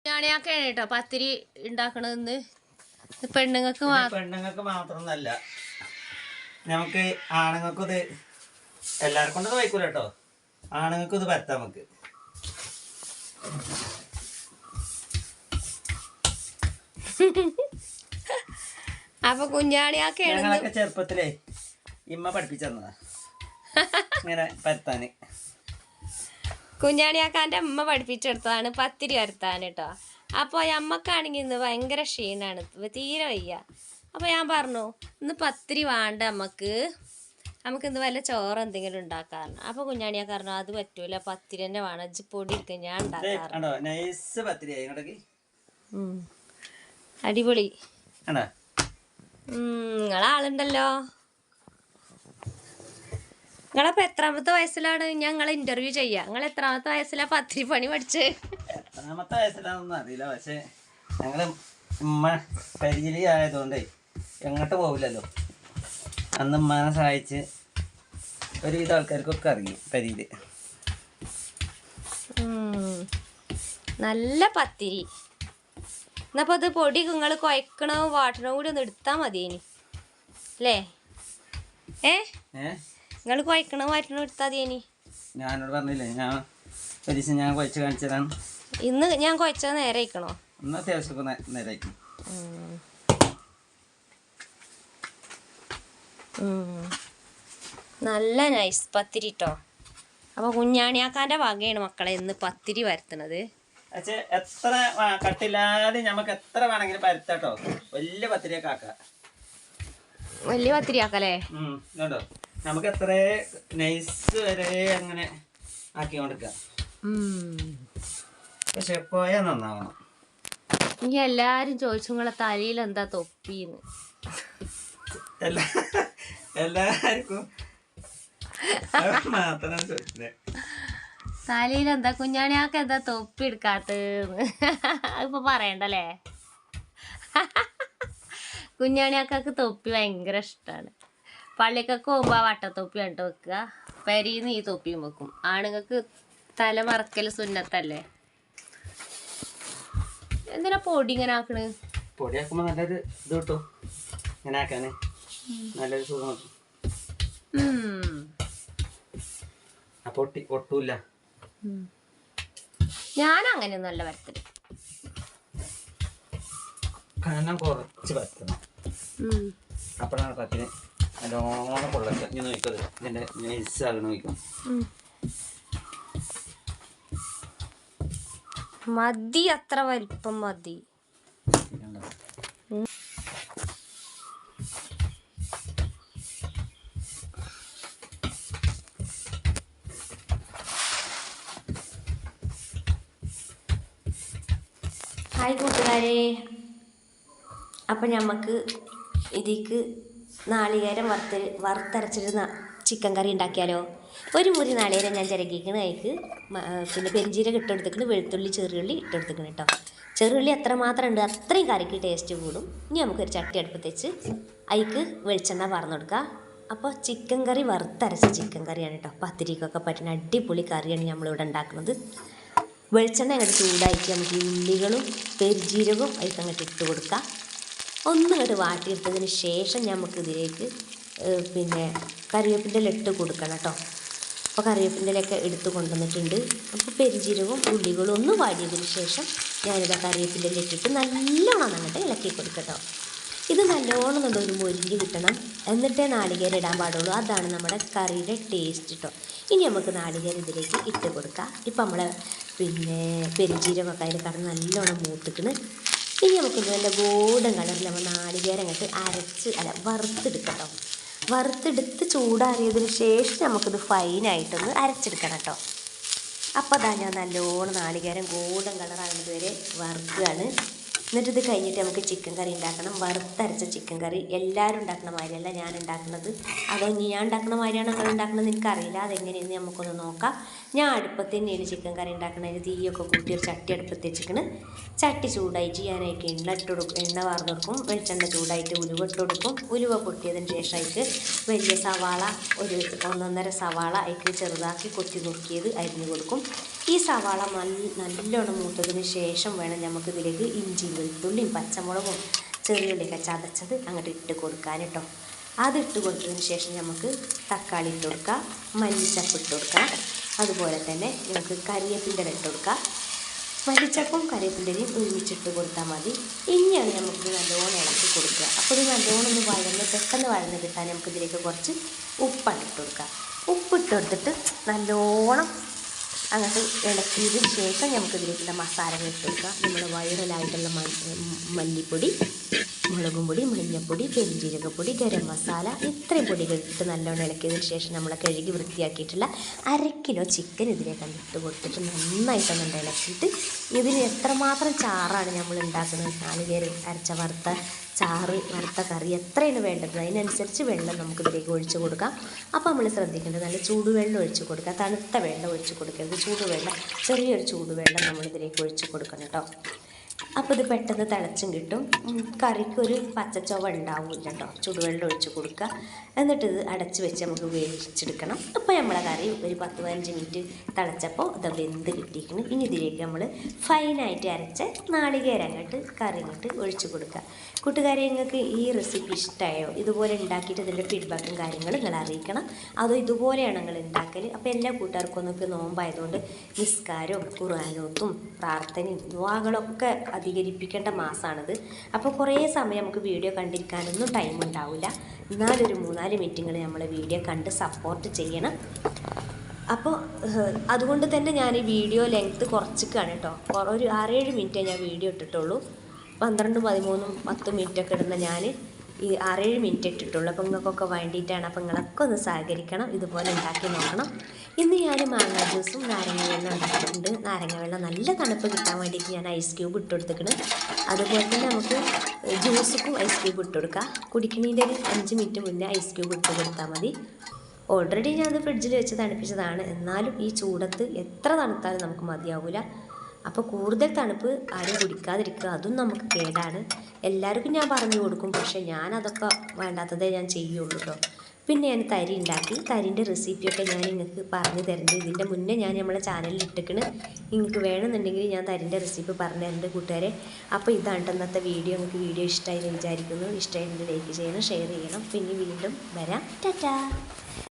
ഞാനെയൊക്കെയാണ് കേട്ടോ പത്തിരി ഉണ്ടാക്കണതെന്ന്. പെണ്ണുങ്ങൾക്ക് മാത്രമൊന്നല്ല, നമുക്ക് ആണുങ്ങൾക്കും ഇത് എല്ലാവർക്കും കൊണ്ടത് വയ്ക്കൂല കേട്ടോ. ആണുങ്ങൾക്കും ഇത് പറ്റാം നമുക്ക്. അപ്പൊ കുഞ്ഞാണിയാക്കെയാണ് ചെറുപ്പത്തിലേ ഇമ്മ പഠിപ്പിച്ചു തന്നതാ ഇങ്ങനെ പരത്താന്. കുഞ്ഞാണിയാക്കാൻ്റെ അമ്മ പഠിപ്പിച്ചെടുത്തതാണ് പത്തിരി പരത്താൻ കേട്ടോ. അപ്പോൾ അമ്മക്കാണെങ്കിൽ ഇന്ന് ഭയങ്കര ക്ഷീണമാണ്, തീരെ വയ്യ. അപ്പോൾ ഞാൻ പറഞ്ഞു ഇന്ന് പത്തിരി വേണ്ട നമുക്കിന്ന് വല്ല ചോറ് എന്തെങ്കിലും ഉണ്ടാക്കാറുണ്ട്. അപ്പോൾ കുഞ്ഞാണിയാക്ക പറഞ്ഞു അത് പറ്റൂല, പത്തിരി തന്നെ വേണം, പൊടി എടുക്കാൻ ഞാൻ ഉണ്ടാക്കാറുണ്ട്. അടിപൊളി. നിങ്ങളാളുണ്ടല്ലോ. നിങ്ങളപ്പോ എത്രാമത്തെ വയസ്സിലാണ് ഞങ്ങളെ ഇന്റർവ്യൂ ചെയ്യാ? നിങ്ങൾ എത്രാമത്തെ വയസ്സിലാ പത്തിരി പണി പഠിച്ചത്? എത്രാമത്തെ വയസ്സിലാണെന്നൊന്നും അറിയില്ല, പക്ഷെ ഞങ്ങള് ഉമ്മ പരിചിലി ആയതുകൊണ്ടേ എങ്ങോട്ട് പോവില്ലല്ലോ. അന്ന് ഉമ്മാനെ സഹായിച്ച് ഒരുവിധ ആൾക്കാർക്കൊക്കെ അറിയും പരിയില്. നല്ല പത്തിരി. എന്നപ്പോ അത് പൊടി നിങ്ങൾ കുഴക്കണോ വാട്ടണോ കൂടി ഒന്ന് എടുത്താൽ മതിയേനി അല്ലേ? നിങ്ങൾ കുഴക്കണോ വാട്ടണോ എടുത്താൽ മതിയേനി. ഞാനോട് പറഞ്ഞില്ലേ, ഞാൻ ഒരു ദിവസം ഞാൻ കുഴച്ച് കാണിച്ചതാണ്. ഇന്ന് ഞാൻ കുഴച്ചത് നേരെ അയക്കണോ? ഇന്ന് അത്യാവശ്യം നേരെ അയക്കും. നല്ല നൈസ് പത്തിരി കേട്ടോ. അപ്പോൾ കുഞ്ഞാണിയാക്കാൻ്റെ വകയാണ് മക്കളെ ഇന്ന് പത്തിരി പരത്തണത്. പക്ഷേ എത്ര കട്ടില്ലാതെ നമുക്ക് എത്ര വേണമെങ്കിലും പരത്താട്ടോ. വലിയ പത്തിരിയൊക്കെ ആക്കാം, വലിയ പത്തിരി ആക്കല്ലേ. കേട്ടോ, നമുക്ക് എത്ര നൈസ് വരെ അങ്ങനെ ആക്കി കൊടുക്കാം. പക്ഷെ പോയാൽ നന്നാവണം. ഇനി എല്ലാരും ചോദിച്ചു നിങ്ങളെ തലയിൽ എന്താ തൊപ്പിന്ന്. എല്ലാവർക്കും മാത്രം ചോദിച്ചത് തലയിൽ എന്താ കുഞ്ഞാണിയാക്ക് എന്താ തൊപ്പി എടുക്കാത്തന്ന് ഇപ്പൊ പറയണ്ടല്ലേ. കുഞ്ഞാണിയാക്കാക്ക് തൊപ്പി ഭയങ്കര ഇഷ്ടമാണ്. പള്ളിക്കൊക്കെ പോകുമ്പോ ആ വട്ടത്തൊപ്പി കണ്ടു വെക്കുക, പെരീന്ന് ഈ തൊപ്പിയും വെക്കും. ആണുങ്ങൾക്ക് തല മറക്കൽ സുന്നത്തല്ലേ. എന്തിനാ പൊടി ഇങ്ങനെ ആക്കണ്? പൊടിയാക്കുമ്പോ നല്ലൊരു ഇത് കിട്ടും, ഇങ്ങനെ ആക്കാന് നല്ലൊരു സുഖം കിട്ടും. അപ്പൊ ഒട്ടൂല്ല. ഞാൻ അങ്ങനെയൊന്നും അല്ല വരത്തല്, കനം കുറച്ച് പരത്തണം. അപ്പോഴാണ് പത്തിന് നല്ലോണം കൊള്ളക്ക. ഇനി നോക്കത് ഇതിന്റെ നൈസാകണം നോക്കും. മതി, അത്ര വലിപ്പം മതി. ഹായ് കൂട്ടുകാരെ, അപ്പം നമുക്ക് ഇതിക്ക് നാളികേരം വറുത്തരച്ചിട്ട് ചിക്കൻ കറി ഉണ്ടാക്കിയാലോ? ഒരു മുറി നാളികേരം ഞാൻ ചിരകിക്കണ്, അതിക്ക് പിന്നെ പെരിഞ്ചീരകം ഇട്ടെടുത്തിക്കണ്, വെളുത്തുള്ളി ചെറുള്ളി ഇട്ടെടുത്തിക്കണ് കേട്ടോ. ചെറുള്ളി എത്രമാത്രം ഉണ്ട് അത്രയും കറിക്ക് ടേസ്റ്റ് കൂടും. ഇനി നമുക്കൊരു ചട്ടി അടുപ്പത്ത് വെച്ച് അതിക്ക് വെളിച്ചെണ്ണ പറന്ന് കൊടുക്കുക. അപ്പോൾ ചിക്കൻ കറി വറുത്തരച്ച ചിക്കൻ കറിയാണ് കേട്ടോ. പത്തിരിക്കൊക്കെ പറ്റുന്ന അടിപൊളി കറിയാണ് നമ്മളിവിടെ ഉണ്ടാക്കുന്നത്. വെളിച്ചെണ്ണ അങ്ങോട്ട് ചൂടായിട്ട് നമുക്ക് ഈ ഉള്ളികളും പെരിഞ്ചീരകവും അതിലേക്ക് അങ്ങോട്ട് ഇട്ട് കൊടുക്കാം. ഒന്നിങ്ങോട്ട് വാട്ടിയെടുത്തതിന് ശേഷം നമുക്ക് ഇതിലേക്ക് പിന്നെ കറിവേപ്പിൻ്റെ ഇല ഇട്ട് കൊടുക്കണം കേട്ടോ. അപ്പോൾ കറിവേപ്പിൻ്റെ ഇലയൊക്കെ എടുത്ത് കൊണ്ടുവന്നിട്ടുണ്ട്. അപ്പോൾ പെരിഞ്ചീരകവും ഉള്ളികളും ഒന്ന് വാടിയതിന് ശേഷം ഞാനിതാ കറിവേപ്പിൻ്റെ ഇല ഇട്ടിട്ട് നല്ലോണം അങ്ങോട്ട് ഇളക്കി കൊടുക്കട്ടോ. ഇത് നല്ലോണം ഒരു മൊരിഞ്ഞ് കിട്ടണം, എന്നിട്ടേ നാളികേരം ഇടാൻ പാടുള്ളൂ. അതാണ് നമ്മുടെ കറിയുടെ ടേസ്റ്റ് കേട്ടോ. ഇനി നമുക്ക് നാളികേരം ഇതിലേക്ക് ഇട്ട് കൊടുക്കാം. ഇപ്പം നമ്മൾ പിന്നെ പെരിഞ്ചീരകമൊക്കെ അതിൽ കടന്ന് നല്ലോണം മൂത്തിക്കണ്. ഇനി നമുക്ക് നല്ല ഗോൾഡൻ കളറിൽ നമ്മൾ നാളികേരം അങ്ങോട്ട് വറുത്തെടുക്കട്ടോ. വറുത്തെടുത്ത് ചൂടാറിയതിന് ശേഷം നമുക്കിത് ഫൈനായിട്ടൊന്ന് അരച്ചെടുക്കണം കേട്ടോ. അപ്പോൾ അതാ ഞാൻ നല്ലോണം നാളികേരം ഗോൾഡൻ കളറാകുന്നത് വരെ വറുക്കുകയാണ്. എന്നിട്ട് ഇത് കഴിഞ്ഞിട്ട് നമുക്ക് ചിക്കൻ കറി ഉണ്ടാക്കണം. വറുത്തരച്ച ചിക്കൻ കറി എല്ലാവരും ഉണ്ടാക്കുന്ന മാതിരിയല്ല ഞാൻ ഉണ്ടാക്കുന്നത്. അതോ ഞാൻ ഉണ്ടാക്കുന്ന മാതിരിയാണ് നിങ്ങൾ ഉണ്ടാക്കുന്നത് എനിക്കറിയില്ല. അതെങ്ങനെയെന്ന് നമുക്കൊന്ന് നോക്കാം. ഞാൻ അടുപ്പത്ത് തന്നെയാണ് ചിക്കൻ കറി ഉണ്ടാക്കുന്നതിന് തീയൊക്കെ കൂട്ടി ഒരു ചട്ടി അടുപ്പത്ത് വെച്ചിരിക്കണ്. ചട്ടി ചൂടായിട്ട് ഞാനായിട്ട് എണ്ണ വാർന്നു കൊടുക്കും. വെളിച്ചെണ്ണ ചൂടായിട്ട് ഉലുവ ഇട്ട് കൊടുക്കും. ഉലുവ പൊട്ടിയതിന് ശേഷം അതിക്ക് വലിയ സവാള, ഒരു 1.5 സവാള അതിക്ക് ചെറുതാക്കി കൊത്തി നുറുക്കിയത് അരിഞ്ഞു കൊടുക്കും. ഈ സവാള നല്ലോണം മൂത്തതിന് ശേഷം വേണം നമുക്ക് ഇതിലേക്ക് ഇഞ്ചിയും വെളുത്തുള്ളിയും പച്ചമുളകും ചെറിയുള്ളിയൊക്കെ ചതച്ചത് അങ്ങോട്ട് ഇട്ട് കൊടുക്കാൻ കേട്ടോ. അതിട്ട് കൊടുത്തതിന് ശേഷം നമുക്ക് തക്കാളി ഇട്ട് കൊടുക്കുക, മല്ലിച്ചപ്പ് ഇട്ട് കൊടുക്കുക, അതുപോലെ തന്നെ നമുക്ക് കരിവേപ്പിൻ്റെ ഇട്ട് കൊടുക്കുക. മല്ലിച്ചപ്പും കരിവേപ്പിൻ്റെയും ഒരുമിച്ചിട്ട് കൊടുത്താൽ മതി. ഇനിയാണ് നമുക്ക് നല്ലോണം ഇളക്കി കൊടുക്കുക. അപ്പോൾ ഇത് നല്ലോണം ഒന്ന് പെട്ടെന്ന് വഴന്ന് കിട്ടാൻ നമുക്ക് ഇതിലേക്ക് കുറച്ച് ഉപ്പാണ് ഇട്ട് കൊടുക്കുക. ഉപ്പിട്ട് കൊടുത്തിട്ട് നല്ലോണം അങ്ങോട്ട് ഇളക്കിയതിന് ശേഷം നമുക്ക് ഇതിലേക്കുള്ള മസാലകൾ ഇട്ട് കൊടുക്കുക. നമ്മൾ വൈറലായിട്ടുള്ള മല്ലിപ്പൊടി, മുളകും പൊടി, മഞ്ഞൾപ്പൊടി, പെരുംജീരകപ്പൊടി, ഗരം മസാല, ഇത്രയും പൊടികൾ ഇട്ട് നല്ലോണം ഇളക്കിയതിന് ശേഷം നമ്മൾ കഴുകി വൃത്തിയാക്കിയിട്ടുള്ള 1/2 കിലോ ചിക്കൻ ഇതിലേക്ക് ഇട്ട് കൊടുത്തിട്ട് നന്നായിട്ടൊന്നുണ്ട് ഇളക്കിയിട്ട് ഇതിന് എത്രമാത്രം ചാറാണ് നമ്മൾ ഉണ്ടാക്കുന്നത്, നാളികേരം അരച്ച വറുത്ത കറി എത്രയാണ് വേണ്ടത് അതിനനുസരിച്ച് വെള്ളം നമുക്ക് ഇതിലേക്ക് ഒഴിച്ച് കൊടുക്കാം. അപ്പോൾ നമ്മൾ ശ്രദ്ധിക്കേണ്ടത് നല്ല ചൂടുവെള്ളം ഒഴിച്ച് കൊടുക്കുക. തണുത്ത വെള്ളം ഒഴിച്ച് കൊടുക്കരുത്, ചൂടുവെള്ളം, ചെറിയൊരു ചൂടുവെള്ളം നമ്മൾ ഇതിലേക്ക് ഒഴിച്ച് കൊടുക്കണം കേട്ടോ. അപ്പോൾ ഇത് പെട്ടെന്ന് തിളച്ചും കിട്ടും, കറിക്കൊരു പച്ചച്ചൊവ ഉണ്ടാവില്ല കേട്ടോ. ചൂടുവെള്ളം ഒഴിച്ച് കൊടുക്കുക. എന്നിട്ട് ഇത് അടച്ച് വെച്ച് നമുക്ക് വേവിച്ചെടുക്കണം. അപ്പോൾ നമ്മളെ കറി ഒരു 10-15 മിനിറ്റ് തിളച്ചപ്പോൾ ഇത് വെന്ത് കിട്ടിയിരിക്കണം. ഇനി ഇതിലേക്ക് നമ്മൾ ഫൈനായിട്ട് അരച്ച നാളികേരം അങ്ങോട്ട് കറി അങ്ങോട്ട് ഒഴിച്ച് കൊടുക്കുക. കൂട്ടുകാരെ, നിങ്ങൾക്ക് ഈ റെസിപ്പി ഇഷ്ടമായോ? ഇതുപോലെ ഉണ്ടാക്കിയിട്ട് ഇതിൻ്റെ ഫീഡ്ബാക്കും കാര്യങ്ങളും നിങ്ങൾ അറിയിക്കണം. അതോ ഇതുപോലെയാണ് നിങ്ങൾ ഉണ്ടാക്കൽ? അപ്പോൾ എല്ലാ കൂട്ടുകാർക്കും ഒന്നൊക്കെ നോമ്പായതുകൊണ്ട് നിസ്കാരവും ഖുർആനോത്തും പ്രാർത്ഥനയും ദുആകളൊക്കെ അധികരിപ്പിക്കേണ്ട മാസമാണിത്. അപ്പോൾ കുറേ സമയം നമുക്ക് വീഡിയോ കണ്ടിരിക്കാനൊന്നും ടൈം ഉണ്ടാവില്ല. എന്നാലൊരു 3-4 മിനിറ്റുകൾ നമ്മളെ വീഡിയോ കണ്ട് സപ്പോർട്ട് ചെയ്യണം. അപ്പോൾ അതുകൊണ്ട് തന്നെ ഞാൻ ഈ വീഡിയോ ലെങ്ത്ത് കുറച്ചിക്കാണ് കേട്ടോ. ഒരു 6-7 മിനിറ്റേ ഞാൻ വീഡിയോ ഇട്ടിട്ടുള്ളൂ. 12, 13, 10 മിനിറ്റൊക്കെ ഇടുന്ന ഞാൻ ഈ 6-7 മിനിറ്റ് ഇട്ടിട്ടുള്ളൂ. അപ്പോൾ നിങ്ങൾക്കൊക്കെ വേണ്ടിയിട്ടാണ്. അപ്പോൾ നിങ്ങളൊക്കെ ഒന്ന് സഹകരിക്കണം, ഇതുപോലെ ഉണ്ടാക്കി നോക്കണം. ഇന്ന് ഞാൻ മാങ്ങ ജ്യൂസും നാരങ്ങ വെള്ളം ഉണ്ടാക്കിയിട്ടുണ്ട്. നാരങ്ങ വെള്ളം നല്ല തണുപ്പ് കിട്ടാൻ വേണ്ടിയിട്ട് ഞാൻ ഐസ് ക്യൂബ് ഇട്ട് കൊടുത്തിട്ടുണ്ട്. അതുപോലെ തന്നെ നമുക്ക് ജ്യൂസിനും ഐസ് ക്യൂബ് ഇട്ട് കൊടുക്കാം. കുടിക്കണീൻ്റെ ഒരു 5 മിനിറ്റ് മുന്നേ ഐസ് ക്യൂബ് ഇട്ട് കൊടുത്താൽ മതി. ഓൾറെഡി ഞാനത് ഫ്രിഡ്ജിൽ വെച്ച് തണുപ്പിച്ചതാണ്. എന്നാലും ഈ ചൂടത്ത് എത്ര തണുത്താലും നമുക്ക് മതിയാവില്ല. അപ്പോൾ കൂടുതൽ തണുപ്പ് ആരും കുടിക്കാതിരിക്കുക, അതും നമുക്ക് കേടാണ്. എല്ലാവർക്കും ഞാൻ പറഞ്ഞു കൊടുക്കും, പക്ഷേ ഞാനതൊക്കെ വേണ്ടാത്തതേ ഞാൻ ചെയ്യുള്ളൂ കേട്ടോ. പിന്നെ ഞാൻ തരി ഉണ്ടാക്കി. തരിൻ്റെ റെസിപ്പിയൊക്കെ ഞാൻ നിങ്ങൾക്ക് പറഞ്ഞു തരുന്നുണ്ട്. ഇതിൻ്റെ മുന്നേ ഞാൻ നമ്മളെ ചാനലിൽ ഇട്ടിക്കണ്. നിങ്ങൾക്ക് വേണമെന്നുണ്ടെങ്കിൽ ഞാൻ തരിൻ്റെ റെസിപ്പി പറഞ്ഞു തരുന്നുണ്ട് കൂട്ടുകാരെ. അപ്പോൾ ഇതാണ് ഇന്നത്തെ വീഡിയോ. നിങ്ങൾക്ക് വീഡിയോ ഇഷ്ടമായി എന്ന് വിചാരിക്കുന്നു. ഇഷ്ടമായെങ്കിൽ ലൈക്ക് ചെയ്യണം, ഷെയർ ചെയ്യണം. പിന്നെ വീണ്ടും വരാം. ടാറ്റാ.